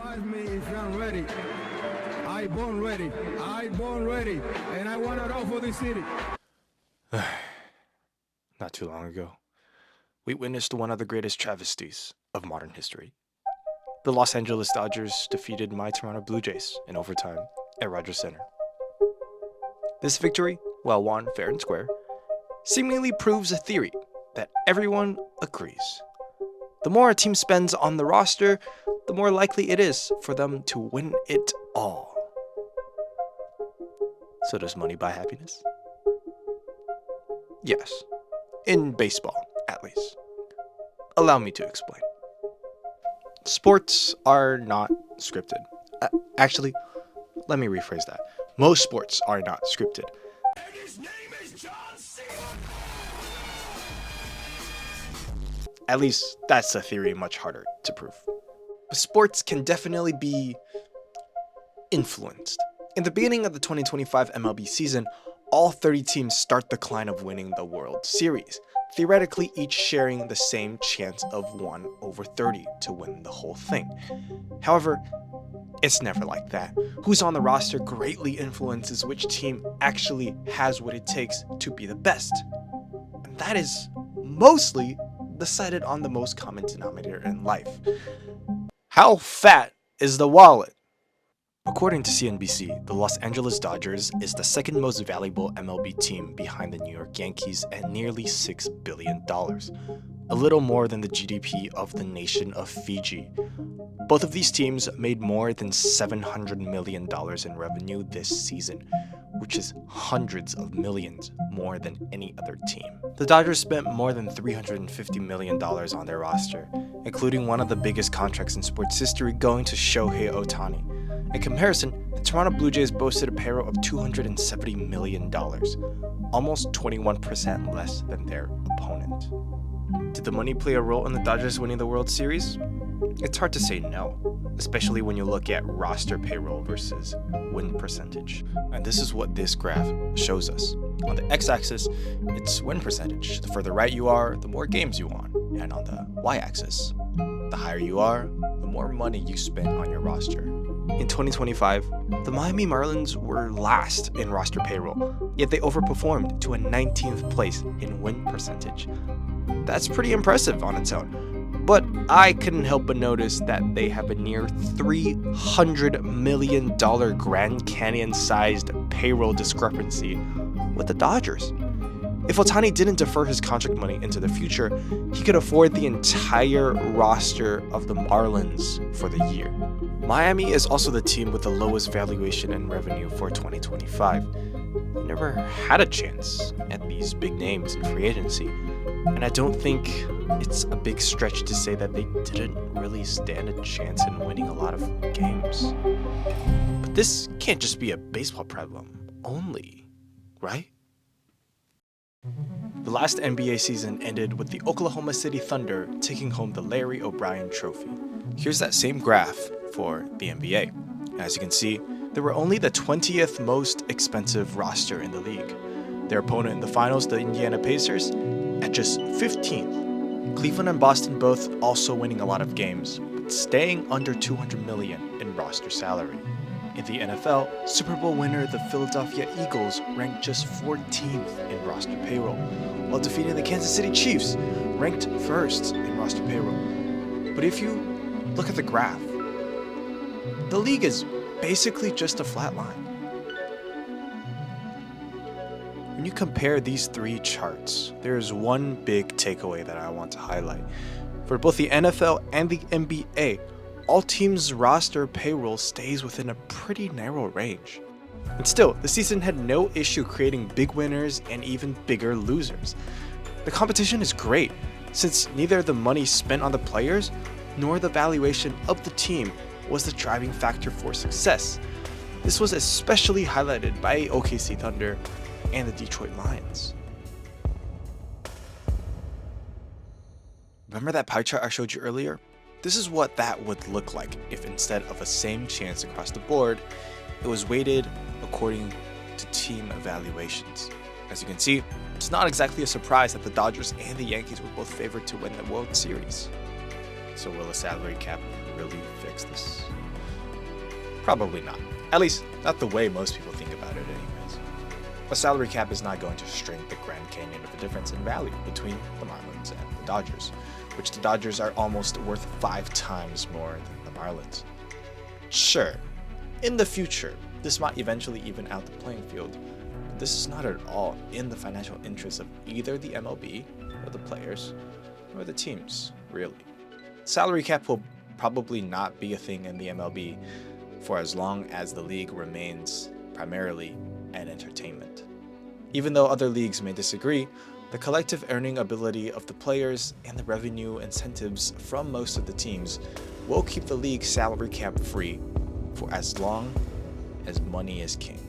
Ask me if I'm ready. I born ready. I born ready. And I want it all for this city. Not too long ago, we witnessed one of the greatest travesties of modern history. The Los Angeles Dodgers defeated my Toronto Blue Jays in overtime at Rogers Center. This victory, well won fair and square, seemingly proves a theory that everyone agrees. The more a team spends on the roster, the more likely it is for them to win it all. So does money buy happiness? Yes. In baseball, at least. Allow me to explain. Sports are not scripted. Actually, let me rephrase that. Most sports are not scripted. And his name is John C. At least, that's a theory much harder to prove. But sports can definitely be influenced. In the beginning of the 2025 MLB season, all 30 teams start the climb of winning the World Series, theoretically each sharing the same chance of 1/30 to win the whole thing. However, it's never like that. Who's on the roster greatly influences which team actually has what it takes to be the best. And that is mostly decided on the most common denominator in life. How fat is the wallet? According to CNBC, the Los Angeles Dodgers is the second most valuable MLB team behind the New York Yankees at nearly $6 billion, a little more than the GDP of the nation of Fiji. Both of these teams made more than $700 million in revenue this season, which is hundreds of millions more than any other team. The Dodgers spent more than $350 million on their roster, including one of the biggest contracts in sports history going to Shohei Ohtani. In comparison, the Toronto Blue Jays boasted a payroll of $270 million, almost 21% less than their opponent. Did the money play a role in the Dodgers winning the World Series? It's hard to say no, especially when you look at roster payroll versus win percentage. And this is what this graph shows us. On the x-axis, it's win percentage. The further right you are, the more games you won. And on the y-axis, the higher you are, the more money you spend on your roster. In 2025, the Miami Marlins were last in roster payroll, yet they overperformed to a 19th place in win percentage. That's pretty impressive on its own, but I couldn't help but notice that they have a near $300 million Grand Canyon-sized payroll discrepancy with the Dodgers. If Ohtani didn't defer his contract money into the future, he could afford the entire roster of the Marlins for the year. Miami is also the team with the lowest valuation and revenue for 2025. They never had a chance at these big names in free agency, and I don't think it's a big stretch to say that they didn't really stand a chance in winning a lot of games. But this can't just be a baseball problem only, right? The last NBA season ended with the Oklahoma City Thunder taking home the Larry O'Brien Trophy. Here's that same graph for the NBA. As you can see, they were only the 20th most expensive roster in the league. Their opponent in the finals, the Indiana Pacers, at just 15th. Cleveland and Boston both also winning a lot of games, but staying under $200 million in roster salary. In the NFL, Super Bowl winner the Philadelphia Eagles ranked just 14th in roster payroll, while defeating the Kansas City Chiefs, ranked first in roster payroll. But if you look at the graph, the league is basically just a flat line. When you compare these three charts, there is one big takeaway that I want to highlight. For both the NFL and the NBA, all teams' roster payroll stays within a pretty narrow range. And still, the season had no issue creating big winners and even bigger losers. The competition is great, since neither the money spent on the players nor the valuation of the team was the driving factor for success. This was especially highlighted by OKC Thunder and the Detroit Lions. Remember that pie chart I showed you earlier? This is what that would look like if instead of a same chance across the board, it was weighted according to team evaluations. As you can see, it's not exactly a surprise that the Dodgers and the Yankees were both favored to win the World Series. So will a salary cap really fix this? Probably not. At least, not the way most people think about it anyways. A salary cap is not going to shrink the Grand Canyon of a difference in value between the Marlins and the Dodgers, which the Dodgers are almost worth 5 times more than the Marlins. Sure, in the future, this might eventually even out the playing field, but this is not at all in the financial interests of either the MLB, or the players, or the teams, really. Salary cap will probably not be a thing in the MLB for as long as the league remains primarily an entertainment. Even though other leagues may disagree, the collective earning ability of the players and the revenue incentives from most of the teams will keep the league salary cap free for as long as money is king.